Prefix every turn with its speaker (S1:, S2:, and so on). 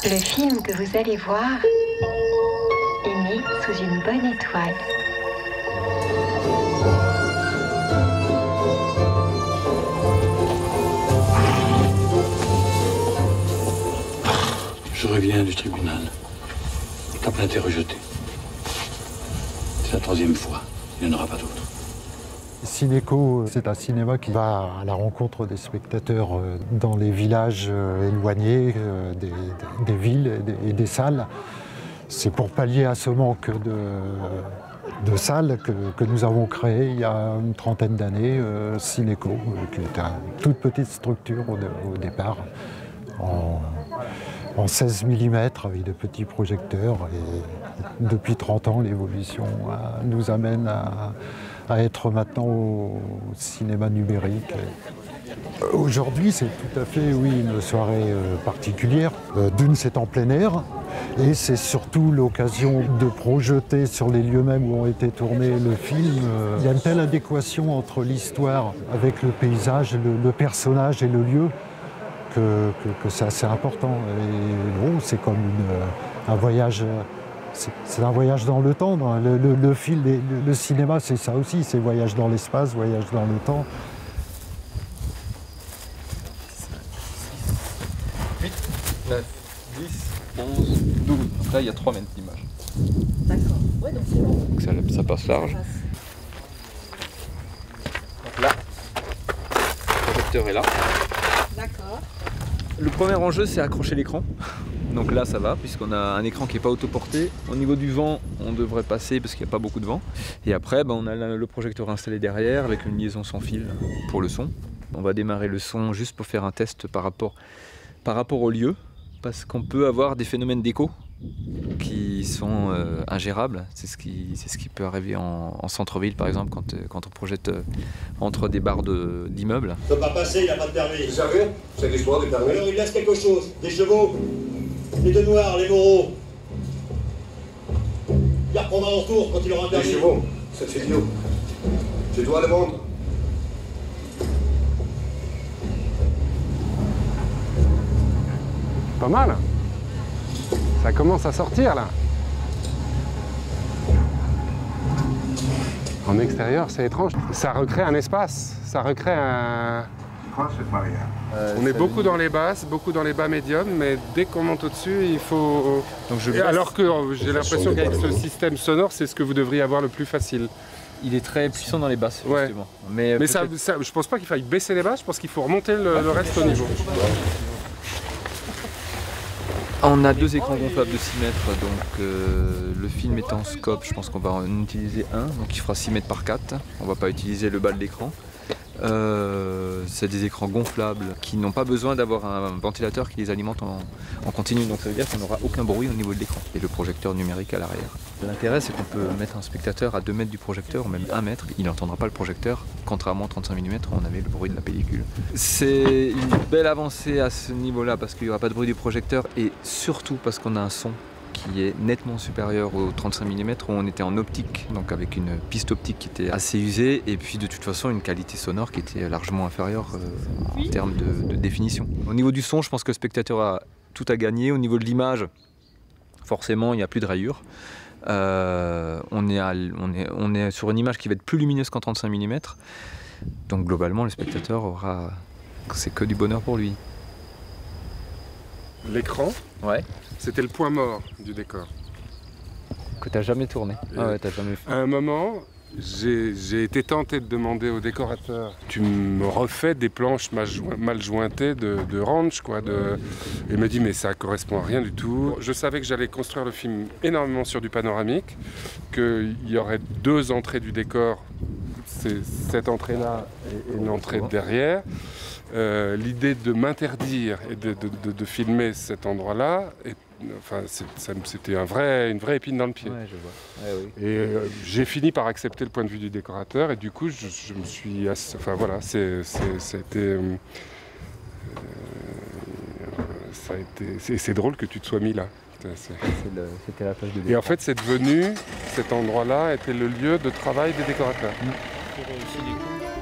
S1: Le film que vous allez voir est né sous une bonne étoile.
S2: Je reviens du tribunal. Ta plainte est rejetée. C'est la 3e fois. Il n'y en aura pas d'autre.
S3: Cinéco, c'est un cinéma qui va à la rencontre des spectateurs dans les villages éloignés des villes et des salles. C'est pour pallier à ce manque de salles que nous avons créé il y a une trentaine d'années Cinéco, qui est une toute petite structure au départ, en 16 mm avec de petits projecteurs. Et depuis 30 ans, l'évolution nous amène à être maintenant au cinéma numérique. Aujourd'hui, c'est tout à fait, oui, une soirée particulière. D'une, c'est en plein air, et c'est surtout l'occasion de projeter sur les lieux mêmes où ont été tournés le film. Il y a une telle adéquation entre l'histoire avec le paysage, le personnage et le lieu, que c'est assez important. Et bon, c'est comme un voyage. C'est un voyage dans le temps. Le cinéma, c'est ça aussi, c'est voyage dans l'espace, voyage dans le temps.
S4: 8, 9, 10, 11, 12. Donc là, il y a 3 mètres d'image.
S5: D'accord. Ouais, donc c'est bon.
S4: Donc ça passe large. Donc là, le projecteur est là.
S5: D'accord.
S4: Le premier enjeu, c'est accrocher l'écran. Donc là, ça va, puisqu'on a un écran qui n'est pas autoporté. Au niveau du vent, on devrait passer parce qu'il n'y a pas beaucoup de vent. Et après, on a le projecteur installé derrière avec une liaison sans fil pour le son. On va démarrer le son juste pour faire un test par rapport au lieu, parce qu'on peut avoir des phénomènes d'écho qui sont ingérables. C'est ce qui peut arriver en centre-ville, par exemple, quand on projette entre des barres d'immeubles.
S6: Il ne peut pas passer, il n'a pas de permis.
S7: Vous savez, c'est l'histoire du permis.
S6: Alors il laisse quelque chose, des chevaux, les deux noirs, les moraux. Il reprendra en retour quand il aura un permis.
S7: Les chevaux, c'est idiot. Tu dois le vendre.
S8: Pas mal. Ça commence à sortir là. En extérieur, c'est étrange. Ça recrée un espace, ça recrée un...
S7: Quoi cette barrière?
S8: On est beaucoup dans les basses, beaucoup dans les bas médiums, mais dès qu'on monte au-dessus, il faut...
S4: Donc
S8: alors que j'ai l'impression qu'avec ce système sonore, c'est ce que vous devriez avoir le plus facile.
S4: Il est très puissant dans les basses,
S8: Ouais.
S4: justement.
S8: Mais je pense pas qu'il faille baisser les basses, je pense qu'il faut remonter le reste au niveau.
S4: On a 2 écrans gonflables de 6 mètres, donc le film est en scope, je pense qu'on va en utiliser un, donc il fera 6 mètres par 4. On ne va pas utiliser le bas de l'écran. C'est des écrans gonflables qui n'ont pas besoin d'avoir un ventilateur qui les alimente en continu, donc ça veut dire qu'on n'aura aucun bruit au niveau de l'écran. Et le projecteur numérique à l'arrière. L'intérêt, c'est qu'on peut mettre un spectateur à 2 mètres du projecteur, ou même 1 mètre, il n'entendra pas le projecteur, contrairement à 35 mm où on avait le bruit de la pellicule. C'est une belle avancée à ce niveau-là parce qu'il n'y aura pas de bruit du projecteur et surtout parce qu'on a un son qui est nettement supérieur aux 35 mm où on était en optique, donc avec une piste optique qui était assez usée et puis de toute façon une qualité sonore qui était largement inférieure en termes de définition. Au niveau du son, je pense que le spectateur a tout à gagner. Au niveau de l'image, forcément, il n'y a plus de rayures. On est sur une image qui va être plus lumineuse qu'en 35 mm. Donc globalement, le spectateur aura... C'est que du bonheur pour lui.
S8: L'écran,
S4: Ouais.
S8: c'était le point mort du décor.
S4: Que tu n'as jamais tourné. Ah ouais, t'as jamais fait.
S8: À un moment, j'ai été tenté de demander au décorateur, tu me refais des planches mal jointées de ranch, quoi. Il m'a dit, mais ça correspond à rien du tout. Je savais que j'allais construire le film énormément sur du panoramique, qu'il y aurait 2 entrées du décor, c'est cette entrée-là et une entrée derrière. L'idée de m'interdire et de filmer cet endroit-là, enfin, c'était une vraie épine dans le pied.
S4: Ouais, je vois. Ouais, oui.
S8: Et j'ai fini par accepter le point de vue du décorateur et du coup je me suis... Enfin voilà, c'est drôle que tu te sois mis là.
S4: C'était la place de
S8: Et en fait c'est devenu, cet endroit-là était le lieu de travail des décorateurs.
S4: Pour aussi des coups.